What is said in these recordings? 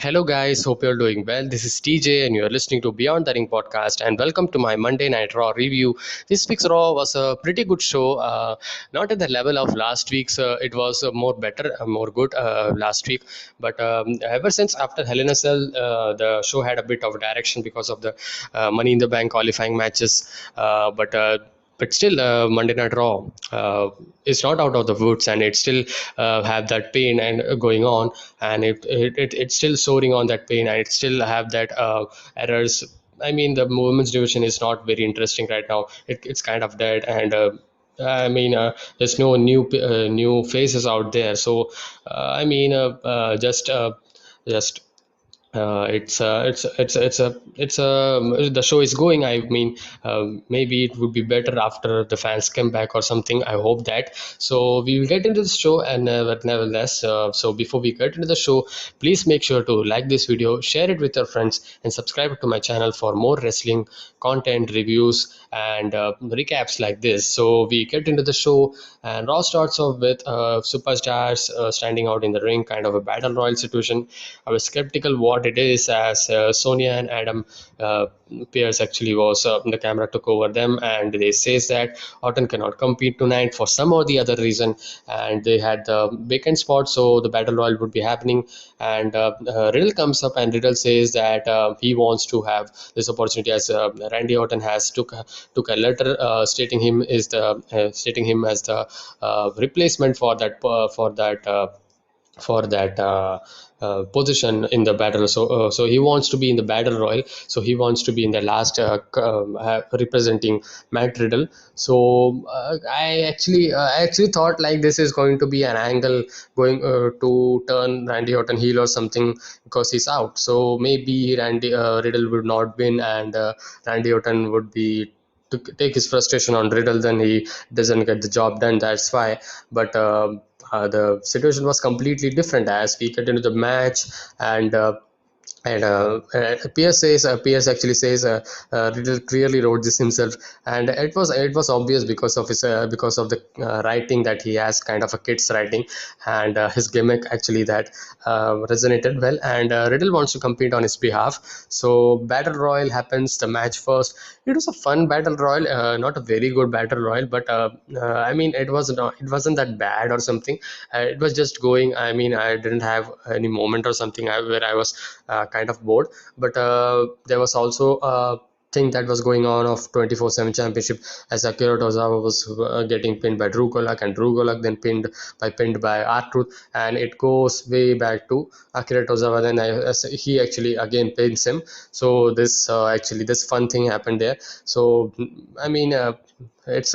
Hello, guys. Hope you're doing well. This is TJ, and you're listening to Beyond the Ring podcast. And welcome to my Monday Night Raw review. This week's Raw was a pretty good show. Not at the level of last week's. It was more better, more good last week. But ever since after Hell in a Cell, the show had a bit of direction because of the Money in the Bank qualifying matches. But still, Monday Night Raw is not out of the woods, and it still have that pain and going on, and it's still soaring on that pain, and it still have that errors. I mean, the women's division is not very interesting right now. It's kind of dead, and there's no new faces out there. So, just the show is going. I mean, maybe it would be better after the fans come back or something. I hope that. So we will get into the show, and nevertheless, so before we get into the show, please make sure to like this video, share it with your friends, and subscribe to my channel for more wrestling content, reviews, and recaps like this. So we get into the show, and Raw starts off with superstars standing out in the ring, kind of a battle royal situation. I was skeptical what it is, as Sonia and Adam Pierce actually was the camera took over them, and they says that Orton cannot compete tonight for some or the other reason, and they had the vacant spot, so the battle royal would be happening. And Riddle comes up, and Riddle says that he wants to have this opportunity, as Randy Orton has took a letter stating him as the replacement for that position in the battle. So he wants to be in the battle royal. So he wants to be in the last representing Matt Riddle. So I actually thought like this is going to be an angle going to turn Randy Orton heel or something, because he's out. So maybe Randy Riddle would not win, and Randy Orton would be to take his frustration on Riddle, then he doesn't get the job done. That's why. But the situation was completely different as we get into the match, and Pierce actually says Riddle clearly wrote this himself, and it was obvious because of the writing that he has, kind of a kid's writing, and his gimmick actually that resonated well. And Riddle wants to compete on his behalf. So battle royal happens. The match first. It was a fun battle royal, not a very good battle royal, but I mean, it wasn't that bad or something. It was just going. I mean, I didn't have any moment or something where I was kind of bored. But there was also a thing that was going on of 24/7 championship, as Akira Tozawa was getting pinned by Drew Gulak, and Drew Gulak then pinned by R-Truth, and it goes way back to Akira Tozawa. Then he actually again pins him. So this fun thing happened there. So I mean, it's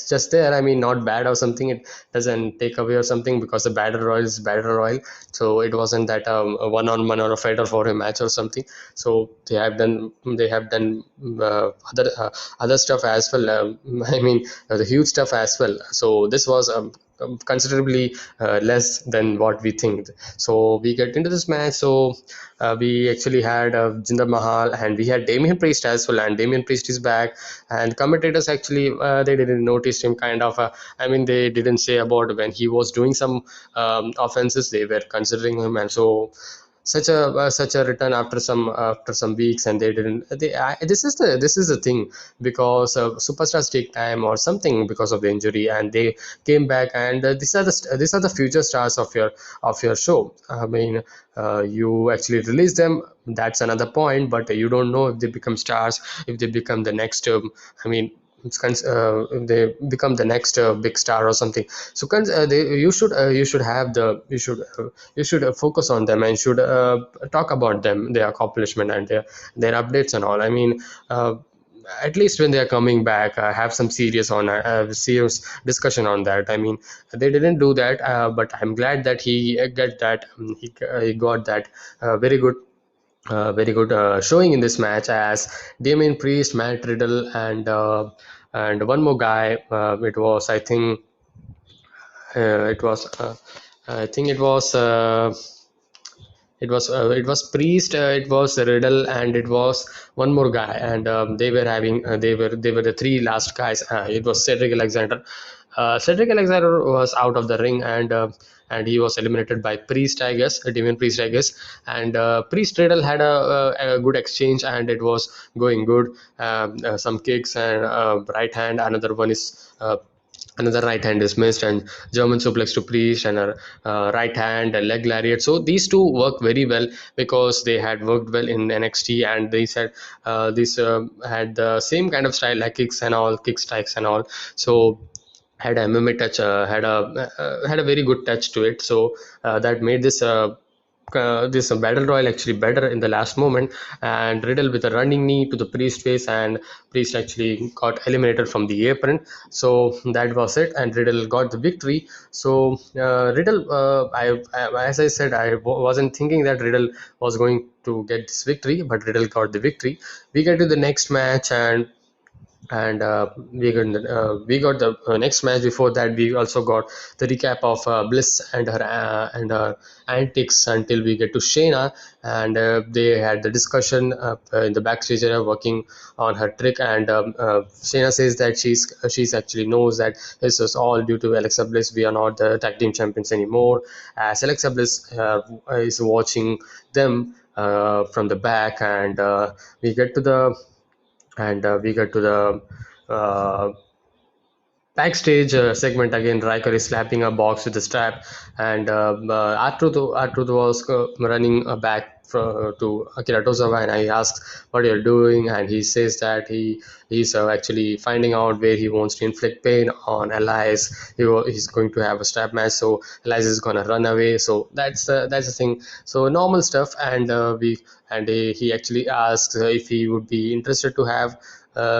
just there. I mean, not bad or something. It doesn't take away or something, because the battle royal is battle royal. So it wasn't that a one-on-one or a fighter for a match or something. So they have done other stuff as well. I mean, the huge stuff as well. So this was considerably less than what we think. So we get into this match. So we actually had Jinder Mahal, and we had Damian Priest as well, and Damian Priest is back. And commentators actually they didn't notice him, kind of. I mean, they didn't say about when he was doing some offenses. They were considering him, and so such a return after some weeks, and they didn't. This is the thing, because superstars take time or something because of the injury, and they came back, and these are the future stars of your show. I mean, you actually release them. That's another point, but you don't know if they become stars, if they become the next. I mean, they become the next big star or something. So you should focus on them, and should talk about them, their accomplishment, and their updates and all. I mean, at least when they are coming back, have some serious discussion on that. I mean, they didn't do that, but I'm glad that he got that very good showing in this match, as Damian Priest, Matt Riddle, and one more guy. It was, I think, it was. I think it was Priest, it was Riddle, and it was one more guy, and they were the three last guys. It was Cedric Alexander. Cedric Alexander was out of the ring, and and he was eliminated by Priest, I guess, Demon Priest, I guess. And Priest Riddle had a good exchange, and it was going good. Some kicks and right hand. Another right hand is missed, and German suplex to Priest, and a right hand, a leg lariat. So these two work very well because they had worked well in NXT, and they said this had the same kind of style, like kicks and all, kick strikes and all. So had a MMA touch, had a very good touch to it. So that made this battle royal actually better in the last moment. And Riddle with a running knee to the Priest face, and Priest actually got eliminated from the apron. So that was it, and Riddle got the victory. So Riddle, as I said, wasn't thinking that Riddle was going to get this victory, but Riddle got the victory. We get to the next match, and we got the next match. Before that, we also got the recap of Bliss and her antics until we get to Shayna, and they had the discussion in the backstage area working on her trick. And Shayna says that she's actually knows that this was all due to Alexa Bliss. We are not the tag team champions anymore, as Alexa Bliss is watching them from the back. And we get to the we get to the uh, backstage segment again. Riker is slapping a box with the strap, and R-Truth was running back to Akira Tozawa, and I asked what you're doing, and he says that he's actually finding out where he wants to inflict pain on Elias. He's going to have a strap match, so Elias is gonna run away. So that's the thing. So normal stuff, and he actually asks if he would be interested to have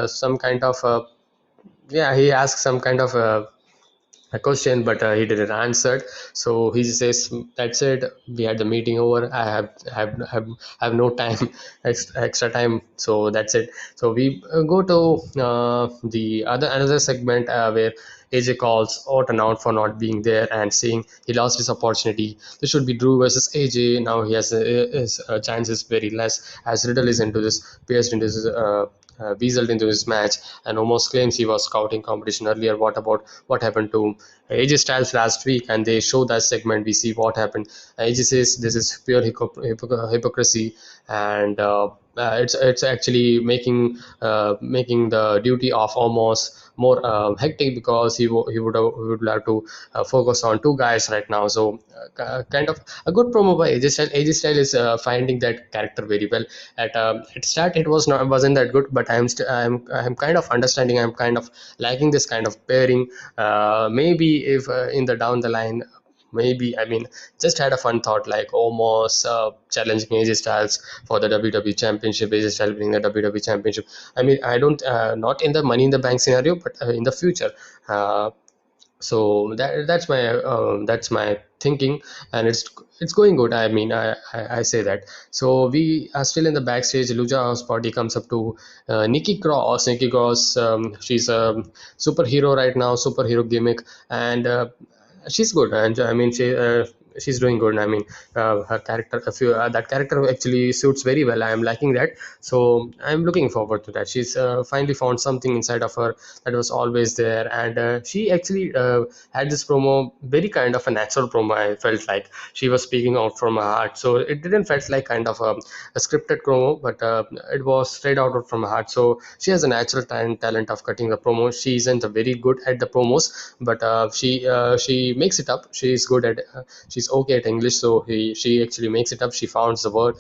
some kind of yeah, he asked some kind of a question, but he didn't answer. So he says, "That's it. We had the meeting over. I have no time, extra time. So that's it." So we go to the another segment where AJ calls Orton out for not being there and saying he lost his opportunity. This should be Drew versus AJ. Now he has his chances very less, as Riddle is into this, pierced into this. Weaseled into his match, and almost claims he was scouting competition earlier. What about what happened to AJ Styles last week? And they show that segment. We see what happened. AJ says this is pure hypocrisy, and it's actually making the duty of Omos more hectic, because he would have to focus on two guys right now. So kind of a good promo by AJ Styles. AJ Styles is finding that character very well. At start it wasn't that good, but I'm kind of understanding. I'm kind of liking this kind of pairing. Maybe if in the down the line, maybe, I mean, just had a fun thought, like almost challenging AJ Styles for the WWE Championship. AJ Styles winning the WWE Championship. I mean, I don't not in the Money in the Bank scenario, but in the future. So that's my thinking, and it's going good. I mean, I say that. So we are still in the backstage. Lucha House Party comes up to Nikki Cross. Nikki Cross, she's a superhero right now, superhero gimmick, and she's good. And I mean, she's doing good. I mean, her character, that character actually suits very well. I am liking that. So I'm looking forward to that. She's finally found something inside of her that was always there, and she actually had this promo, very kind of a natural promo. I felt like she was speaking out from her heart, so it didn't felt like kind of a scripted promo, but it was straight out from her heart. So she has a natural talent of cutting the promo. She isn't very good at the promos, but she makes it up. She's good at she's okay at English, so she actually makes it up. She finds the word,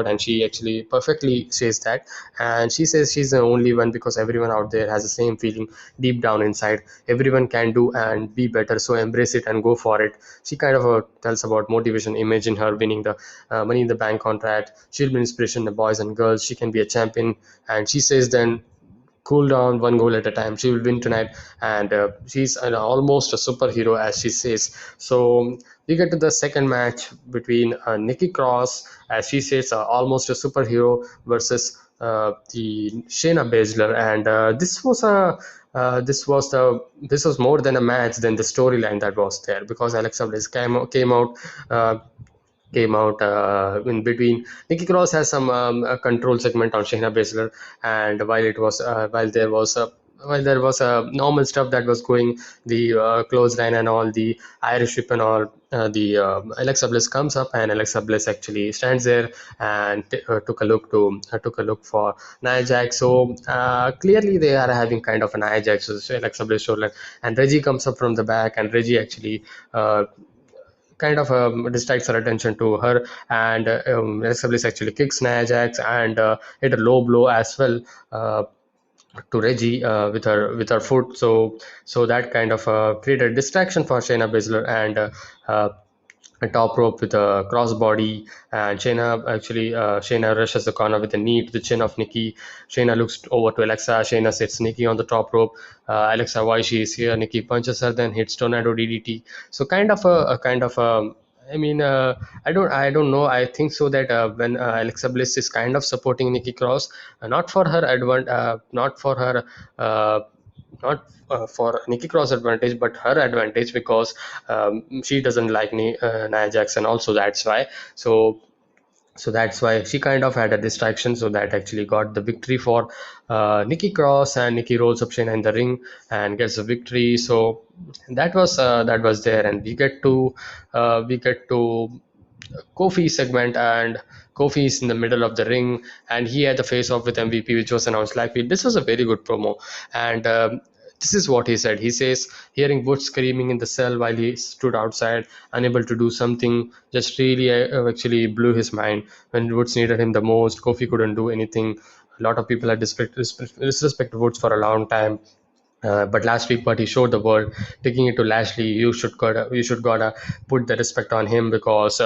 and she actually perfectly says that. And she says she's the only one, because everyone out there has the same feeling deep down inside. Everyone can do and be better, so embrace it and go for it. She kind of tells about motivation. Imagine her winning the Money in the Bank contract. She'll be inspiration to boys and girls. She can be a champion. And she says then, cool down, one goal at a time. She will win tonight, and she's almost a superhero, as she says. So we get to the second match between Nikki Cross, as she says, almost a superhero, versus the Shayna Baszler. And this was more than a match than the storyline that was there, because Alexa Bliss uh, came out in between. Nikki Cross has some control segment on Shayna Baszler, and while there was while there was normal stuff that was going, the clothesline and all, the Irish whip and all, the Alexa Bliss comes up, and Alexa Bliss actually stands there and took a look for Nia Jax. So clearly they are having kind of an Nia Jax, so Alexa Bliss shoulder, and Reggie comes up from the back, and Reggie actually kind of distracts her attention to her, and Alexa Bliss actually kicks Nia Jax and hit a low blow as well. To Reggie with her foot. So that kind of created distraction for Shayna Baszler, and a top rope with a crossbody, and Shayna rushes the corner with a knee to the chin of Nikki. Shayna looks over to Alexa. Shayna sets Nikki on the top rope. Alexa, why she is here? Nikki punches her, then hits tornado DDT. So kind of I mean, I don't know. I think so that when Alexa Bliss is kind of supporting Nikki Cross, not for her, not for Nikki Cross advantage, but her advantage, because she doesn't like Nia Jackson. Also, that's why. So that's why she kind of had a distraction. So that actually got the victory for Nikki Cross, and Nikki rolls up Shayna in the ring and gets the victory. So that was there, and we get to Kofi segment, and Kofi is in the middle of the ring, and he had the face off with MVP, which was announced like this was a very good promo, and this is what he said. He says, hearing Woods screaming in the cell while he stood outside, unable to do something, just really actually blew his mind. When Woods needed him the most, Kofi couldn't do anything. A lot of people had disrespect Woods for a long time, but last week, but he showed the world, taking it to Lashley. You should gotta put the respect on him, because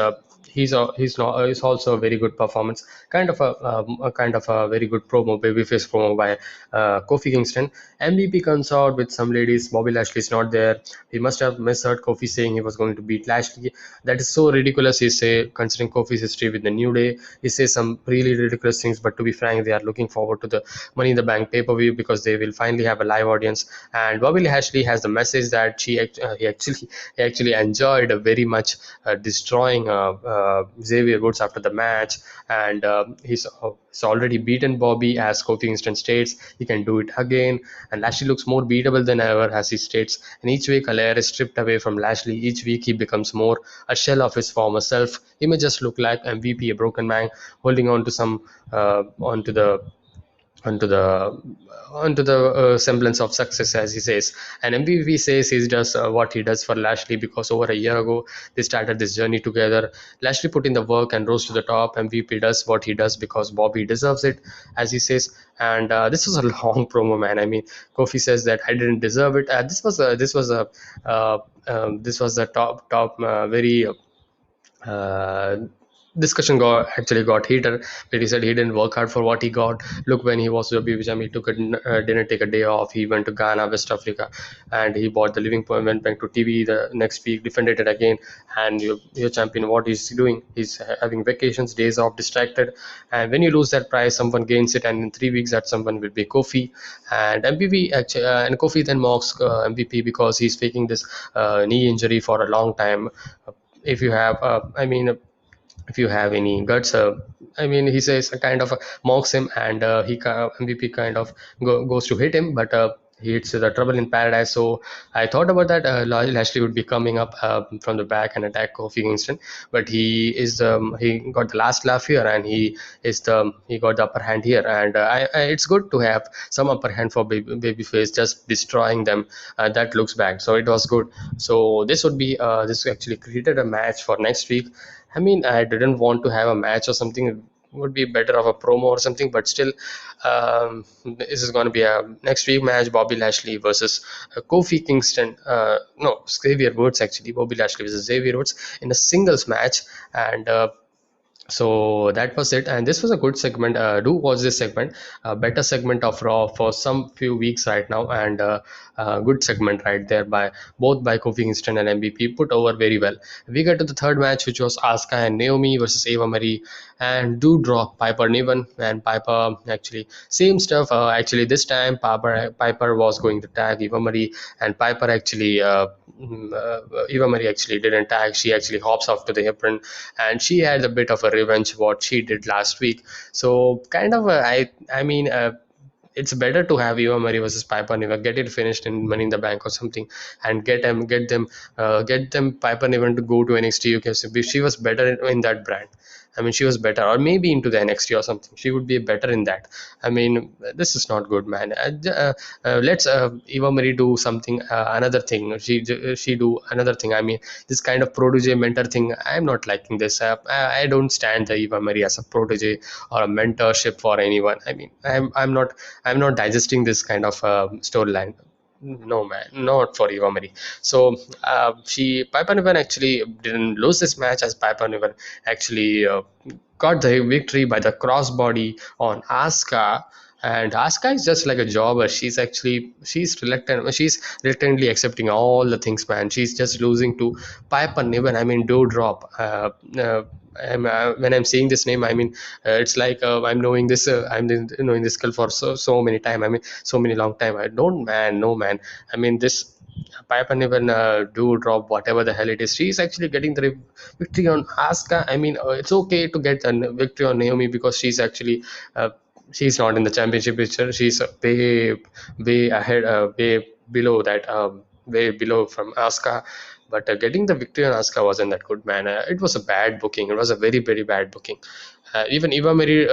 he's also a very good performance, kind of a very good babyface promo by Kofi Kingston. MVP comes out with some ladies. Bobby Lashley is not there. He must have misheard Kofi saying he was going to beat Lashley. That is so ridiculous. He say, considering Kofi's history with the New Day, he says some really ridiculous things. But to be frank, they are looking forward to the Money in the Bank pay-per-view, because they will finally have a live audience. And Bobby Lashley has the message that he actually enjoyed very much destroying Xavier Woods after the match, and he's already beaten Bobby, as Kofi Kingston states. He can do it again, and Lashley looks more beatable than ever, as he states. And each week a layer is stripped away from Lashley. Each week he becomes more a shell of his former self. He may just look like MVP, a broken man holding on to some onto the onto the semblance of success, as he says. And MVP says he does what he does for Lashley, because over a year ago they started this journey together. Lashley put in the work and rose to the top. MVP does what he does because Bobby deserves it, as he says. And this was a long promo, man. I mean, Kofi says that I didn't deserve it. This was a very uh, discussion got heated, but he said he didn't work hard for what he got. Look, when he was with BBJM, he didn't take a day off. He went to Ghana, West Africa, and he bought the living point, went back to TV the next week, defended it again. And your champion, what is he doing? He's having vacations, days off, distracted. And when you lose that prize, someone gains it, and in 3 weeks that someone will be Kofi. And MVP actually, and Kofi then mocks MVP because he's faking this knee injury for a long time. If you have if you have any guts, he says, kind of mocks him, and MVP kind of goes to hit him, but he hits the Trouble in Paradise. So I thought about that Lashley would be coming up from the back and attack Kofi Kingston, but he got the last laugh here, and he got the upper hand here. And it's good to have some upper hand for babyface, just destroying them. That looks bad, so it was good. So this actually created a match for next week. I mean, I didn't want to have a match or something. It would be better of a promo or something, but still, this is going to be a next week match: Bobby Lashley versus Kofi Kingston. No, Xavier Woods actually. Bobby Lashley versus Xavier Woods in a singles match, and so that was it. And this was a good segment. Do watch this segment, a better segment of Raw for some few weeks right now, and good segment right there by both by Kofi Kingston and MVP, put over very well. We get to the third match, which was Asuka and Naomi versus Eva Marie, and do drop Piper Niven. And Piper actually same stuff. Actually this time Piper was going to tag Eva Marie, and Piper actually Eva Marie actually didn't tag. She actually hops off to the apron, and she had a bit of a revenge what she did last week. So kind of it's better to have Eva Marie versus Piper Niven, get it finished in Money in the Bank or something, and get them Piper Niven to go to NXT UK. So she was better in that brand. I mean, she was better, or maybe into the NXT or something. She would be better in that. I mean, this is not good, man. Let's Eva Marie do something, another thing. She do another thing. I mean, this kind of protege mentor thing, I'm not liking this. I don't stand the Eva Marie as a protege or a mentorship for anyone. I mean, I'm not digesting this kind of storyline. No, man, not for Eva Marie. So she Piper Niven actually didn't lose this match, as Piper Niven actually got the victory by the crossbody on Asuka. And Asuka is just like a jobber. She's reluctantly accepting all the things, man. She's just losing to Piper Niven. I mean, do drop. When I'm saying this name, I mean, it's like I'm knowing this. Knowing this girl for so many time. I mean, so many long time. I don't, man. No, man. I mean, this Piper Niven do drop, whatever the hell it is. She's actually getting the victory on Asuka. I mean, it's okay to get a victory on Naomi because she's not in the championship picture. She's way ahead, way below that, way below from Asuka. But getting the victory on Asuka wasn't that good, man. It was a bad booking. It was a very, very bad booking. Even Eva Marie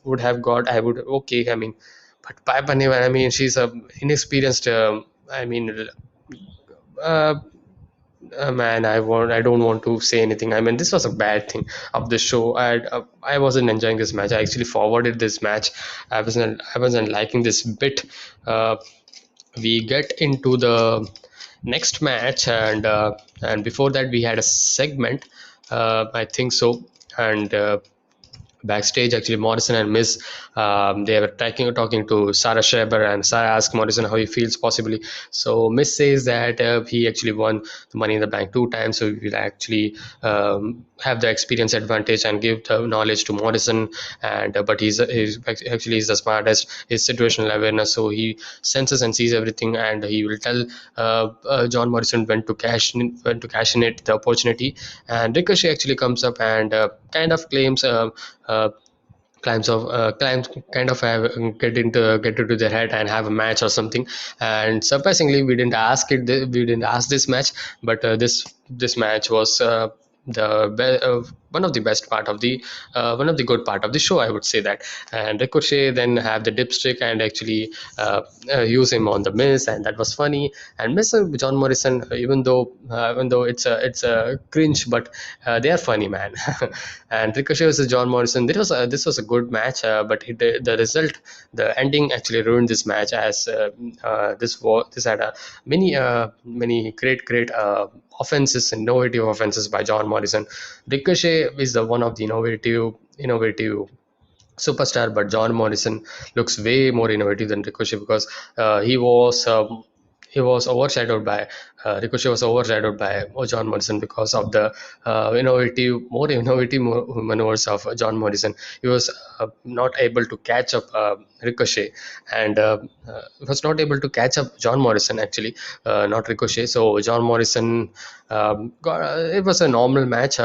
would have got, I would, okay, I mean, but Piper Niven, I mean, she's a inexperienced, I mean, uh, man, I don't want to say anything. I mean, this was a bad thing of the show. I wasn't enjoying this match. I actually forwarded this match. I wasn't liking this bit. Uh, we get into the next match, and before that we had a segment. I think so, and. Backstage, actually, Morrison and Miz, they were talking to Sarah Schreiber, and Sarah asked Morrison how he feels possibly. So Miz says that he actually won the Money in the Bank 2 times, so he will actually have the experience advantage and give the knowledge to Morrison. And but he's the smartest. His situational awareness, so he senses and sees everything, and he will tell John Morrison when to cash in it the opportunity. And Ricochet actually comes up and kind of claims. Uh, climbs kind of have get into their head and have a match or something. And surprisingly, we didn't ask this match, but this match was one of the best part of the one of the good part of the show, I would say that. And Ricochet then have the dipstick and actually use him on the Miz, and that was funny. And Miz and John Morrison, even though it's a cringe, but they are funny, man. And Ricochet versus John Morrison, this was a good match, but the result, the ending actually ruined this match, as this had a many great offenses, innovative offenses by John Morrison. Ricochet is the one of the innovative superstar, but John Morrison looks way more innovative than Ricochet, because he was overshadowed by Ricochet was overshadowed by John Morrison because of the more innovative maneuvers of John Morrison. He was not able to catch up Ricochet, and was not able to catch up John Morrison, actually, not Ricochet. So John Morrison it was a normal match.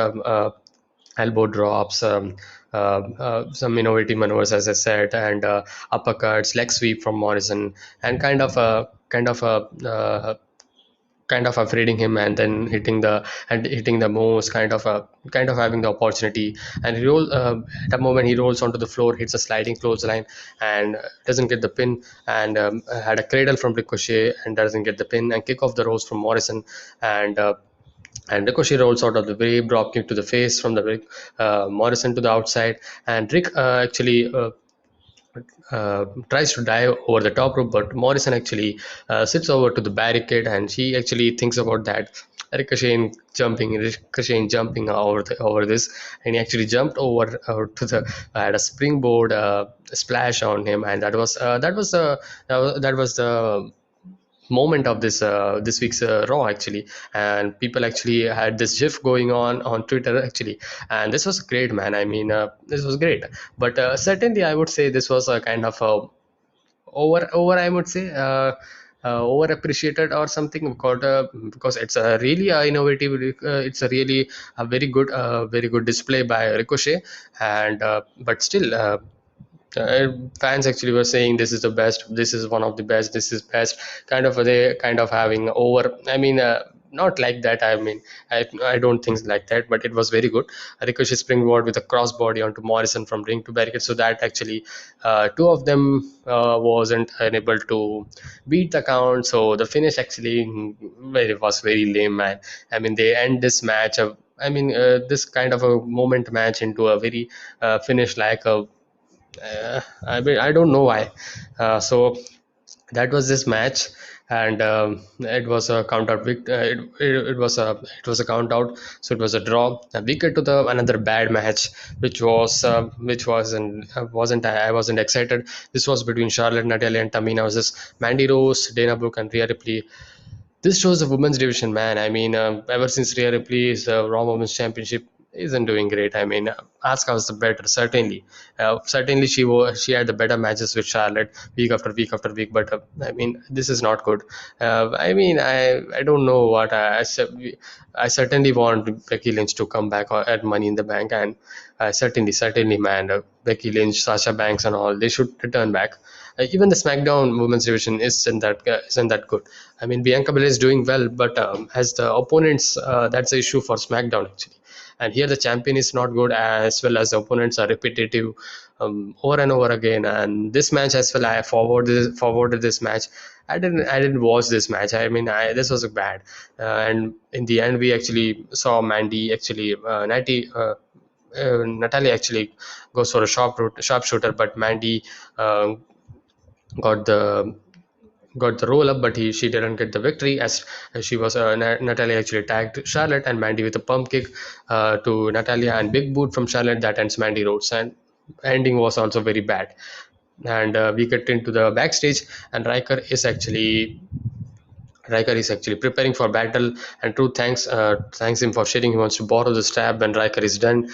Elbow drops, some innovative maneuvers, as I said, and uppercuts, leg sweep from Morrison, and kind of afraiding him, and then hitting the moves, kind of having the opportunity. And at a moment he rolls onto the floor, hits a sliding clothesline, and doesn't get the pin, and had a cradle from Ricochet and doesn't get the pin, and kick off the ropes from Morrison. And Ricochet rolls out of the way, drop kick to the face from the Morrison to the outside, and Rick actually tries to dive over the top rope, but Morrison actually sits over to the barricade, and she actually thinks about that. Ricochet jumping over this, and he actually jumped over to the had a springboard splash on him, and that was the moment of this week's Raw, actually. And people actually had this GIF going on Twitter, actually, and this was great, man. I mean, this was great, but certainly I would say this was a kind of over, I would say. Over appreciated or something, because it's a really innovative, it's a really a very good display by Ricochet. And but still, Fans actually were saying this is the best, this is one of the best, this is best, kind of they kind of having over, I mean, not like that, I mean, I don't think like that, but it was very good. Ricochet springboard with a crossbody onto Morrison from ring to barricade, so that actually two of them wasn't unable to beat the count, so the finish actually was very lame, man. I mean, they end this match I mean, this kind of a moment match into a very finish like a I mean, I don't know why. So that was this match, and it was a count out. It was a count out, so it was a draw. We get to the another bad match, which wasn't I wasn't excited. This was between Charlotte, Natalia, and Tamina versus Mandy Rose, Dana Brooke, and Rhea Ripley. This shows the women's division, man. I mean, ever since Rhea Ripley's Raw Women's Championship isn't doing great. I mean, Asuka was the better, certainly. Certainly, she had the better matches with Charlotte week after week after week. But I mean, this is not good. I mean, I don't know what I certainly want Becky Lynch to come back at Money in the Bank, and certainly, man, Becky Lynch, Sasha Banks, and all they should return back. Even the SmackDown Women's Division isn't that good. I mean, Bianca Belair is doing well, but as the opponents, that's the issue for SmackDown actually. And here the champion is not good, as well as the opponents are repetitive over and over again. And this match as well, I forwarded this match. I didn't watch this match. I mean, this was bad. And in the end, we actually saw Mandy actually Natalia actually goes for a sharpshooter, but Mandy got the got the roll up, but she didn't get the victory, as she was Natalia actually tagged Charlotte, and Mandy with a pump kick to Natalia and big boot from Charlotte that ends Mandy Rhodes, and ending was also very bad. And we get into the backstage, and Riker is actually preparing for battle, and Truth thanks him for sharing. He wants to borrow the stab when Riker is done.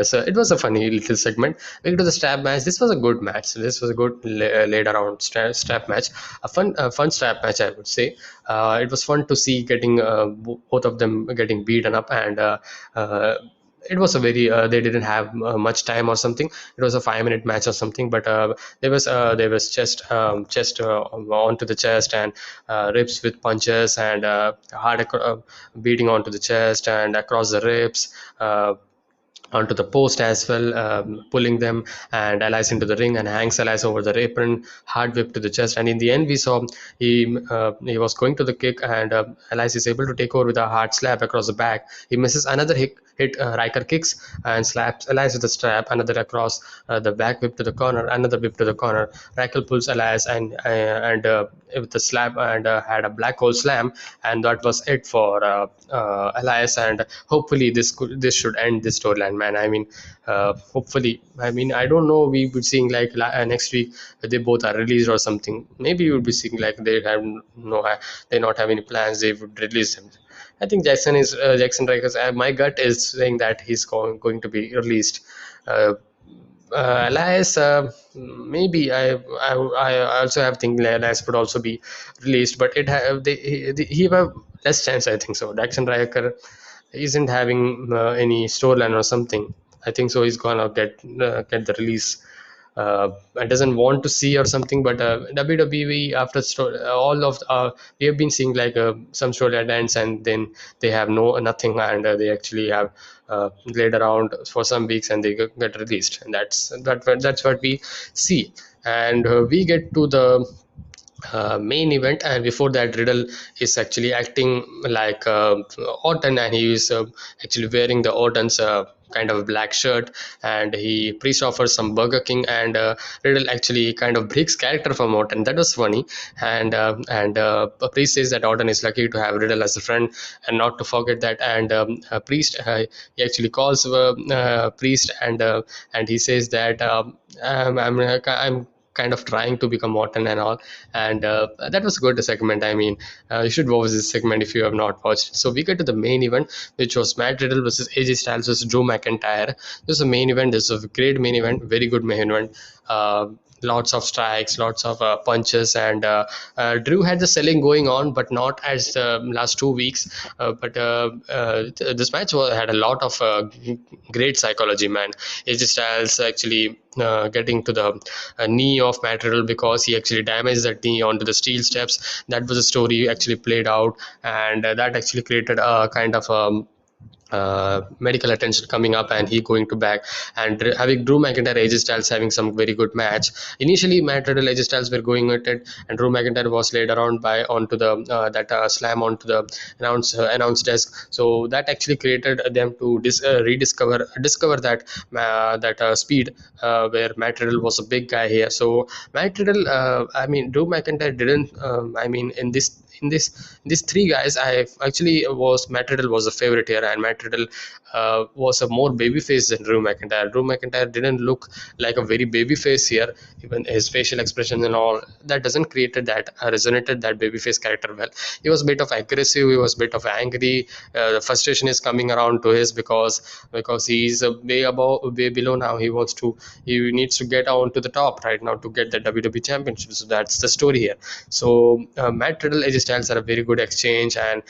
So it was a funny little segment. We get to the stab match. This was a good match. This was a good laid around stab match. A fun stab match, I would say. It was fun to see getting both of them getting beaten up, and it was a very they didn't have much time or something. It was a 5 minute match or something, but there was chest onto the chest, and ribs with punches, and beating onto the chest and across the ribs, onto the post as well, pulling them and Elias into the ring, and hangs Elias over the apron, hard whip to the chest. And in the end, we saw he was going to the kick, and Elias is able to take over with a hard slap across the back. He misses another hit. Riker kicks and slaps Elias with a strap, another across the back whip to the corner, another whip to the corner. Riker pulls Elias and with the slap, and had a black hole slam, and that was it for Elias. And hopefully this should end this storyline, man. I mean, hopefully, I mean, I don't know, we would seeing like next week they both are released or something. Maybe you would be seeing like they not have any plans, they would release them. I think Jackson Rikers. My gut is saying that he's going to be released. Uh, Elias, maybe I also have thinking Elias would also be released, but he have less chance, I think so. Jackson Riker isn't having any storyline or something. I think so. He's gonna get the release. I doesn't want to see or something, but WWE after all of we have been seeing like some storyline ends, and then they have nothing, and they actually have laid around for some weeks, and they get released, and that's what we see. And we get to the main event, and before that, Riddle is actually acting like Orton, and he is actually wearing the Orton's kind of black shirt, and he priest offers some Burger King, and Riddle actually kind of breaks character from Orton. That was funny. And priest says that Orton is lucky to have Riddle as a friend, and not to forget that. And priest he actually calls priest, and he says that I'm kind of trying to become Morton and all. And that was a good segment. I mean, you should watch this segment if you have not watched. So we get to the main event, which was Matt Riddle versus AJ Styles versus Drew McIntyre. This is a main event. This is a great main event, very good main event. lots of strikes, lots of punches, and Drew had the selling going on, but not as the last 2 weeks. But this match had a lot of great psychology, man. AJ Styles actually getting to the knee of Matt Riddle because he actually damaged that knee onto the steel steps. That was a story actually played out, and that actually created a kind of medical attention coming up, and he going to back, and having Drew McIntyre, AJ Styles having some very good match. Initially, Matt Riddle, AJ Styles were going at it, and Drew McIntyre was laid around by onto the that slam onto the announce desk. So that actually created them to rediscover discover that speed where Matt Riddle was a big guy here. So Matt Riddle, I mean, Drew McIntyre didn't. I mean, in these three guys, I actually was Matt Riddle was a favorite here, and Matt Riddle was a more babyface than Drew McIntyre. Drew McIntyre didn't look like a very babyface here. Even his facial expressions and all that doesn't created that resonated that babyface character well. He was a bit of aggressive. He was a bit of angry. The frustration is coming around to his because he's way above, way below now. He needs to get on to the top right now to get the WWE Championship. So that's the story here. So Matt Riddle, AJ Styles had a very good exchange, and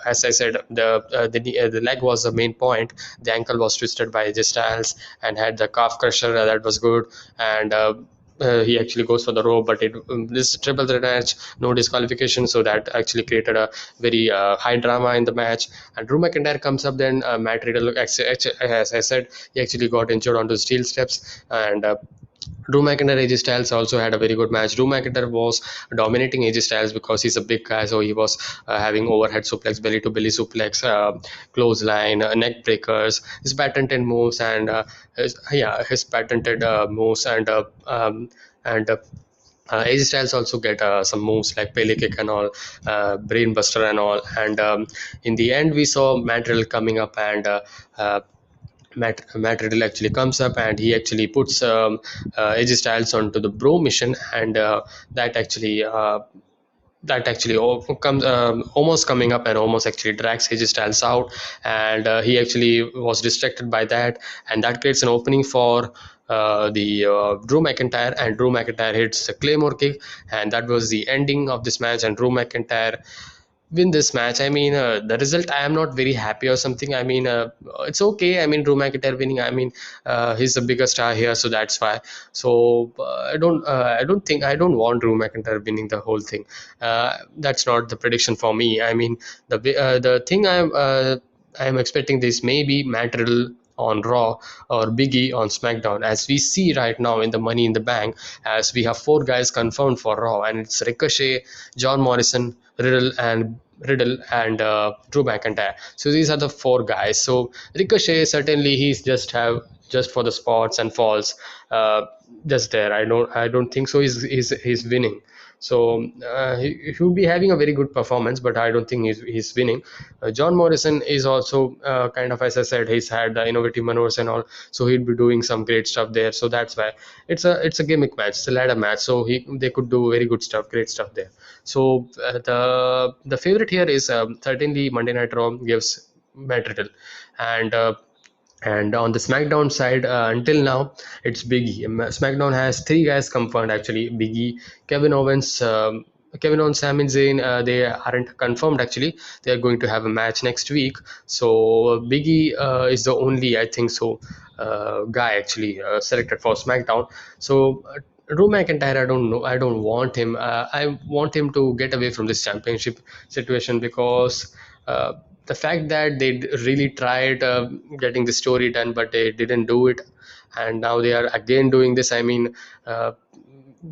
as I said, the leg was the main point. The ankle was twisted by AJ Styles and had the calf crusher that was good, and he actually goes for the rope, but this triple threat match, no disqualification, so that actually created a very high drama in the match. And Drew McIntyre comes up, then Matt Riddle, as I said, he actually got injured onto steel steps, and Drew McIntyre, AJ Styles also had a very good match. Drew McIntyre was dominating AJ Styles because he's a big guy, so he was having overhead suplex, belly to belly suplex, clothesline, neck breakers, his patented moves, and his patented moves, and AJ Styles also get some moves like Pele kick and all, brain buster and all. And in the end, we saw Matt Riddle coming up, and Matt Riddle actually comes up, and he actually puts AJ Styles onto the bro mission, and that actually comes almost coming up and almost actually drags AJ Styles out, and he actually was distracted by that, and that creates an opening for the Drew McIntyre, and Drew McIntyre hits a Claymore kick, and that was the ending of this match. And Drew McIntyre win this match. I mean, the result, I am not very happy or something. I mean, it's okay. I mean, Drew McIntyre winning, I mean, he's the biggest star here, so that's why. So I don't want Drew McIntyre winning the whole thing. That's not the prediction for me. I mean, the thing I'm expecting this maybe Matt Riddle on Raw or Biggie on SmackDown, as we see right now in the Money in the Bank, as we have four guys confirmed for Raw, and it's Ricochet, John Morrison, Riddle and Drew McIntyre. So these are the four guys. So Ricochet, certainly he's just for the spots and falls, just there. I don't think so. He's winning. So he would be having a very good performance, but I don't think he's winning. John Morrison is also kind of, as I said, he's had the innovative maneuvers and all, so he'd be doing some great stuff there. So that's why it's a gimmick match, it's a ladder match. So they could do very good stuff, great stuff there. So the favorite here is certainly Monday Night Raw gives Matt Riddle, and on the SmackDown side, until now, it's Big E. SmackDown has three guys confirmed actually: Big E, Kevin Owens, Sami Zayn. They aren't confirmed actually. They are going to have a match next week. So Big E is the only, I think so, guy actually selected for SmackDown. So. Drew McIntyre, I don't know. I don't want him. I want him to get away from this championship situation, because the fact that they really tried getting the story done, but they didn't do it, and now they are again doing this. I mean,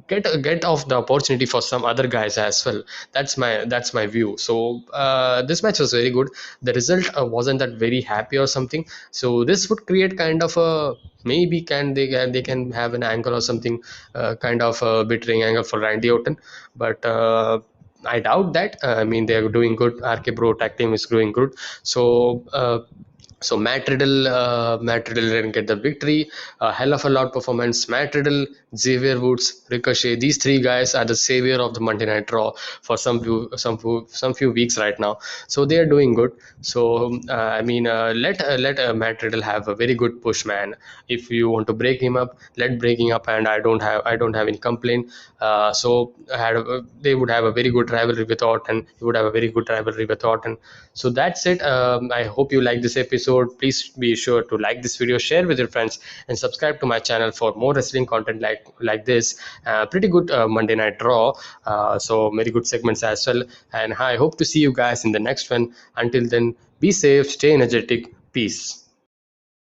get off the opportunity for some other guys as well. That's my view. So this match was very good. The result wasn't that very happy or something. So this would create kind of a, maybe they can have an angle or something, kind of a betraying angle for Randy Orton, but I doubt that. I mean, they are doing good. RK Bro tag team is doing good. So So Matt Riddle didn't get the victory. A hell of a lot performance. Matt Riddle, Xavier Woods, Ricochet. These three guys are the savior of the Monday Night Raw for some few weeks right now. So they are doing good. So I mean, let Matt Riddle have a very good push, man. If you want to break him up, let break him up, and I don't have any complaint. They would have a very good rivalry with Orton. He would have a very good rivalry with Orton. So that's it. I hope you like this episode. Please be sure to like this video, share with your friends, and subscribe to my channel for more wrestling content like this. Pretty good Monday Night Raw. So very good segments as well. And I hope to see you guys in the next one. Until then, be safe, stay energetic, peace.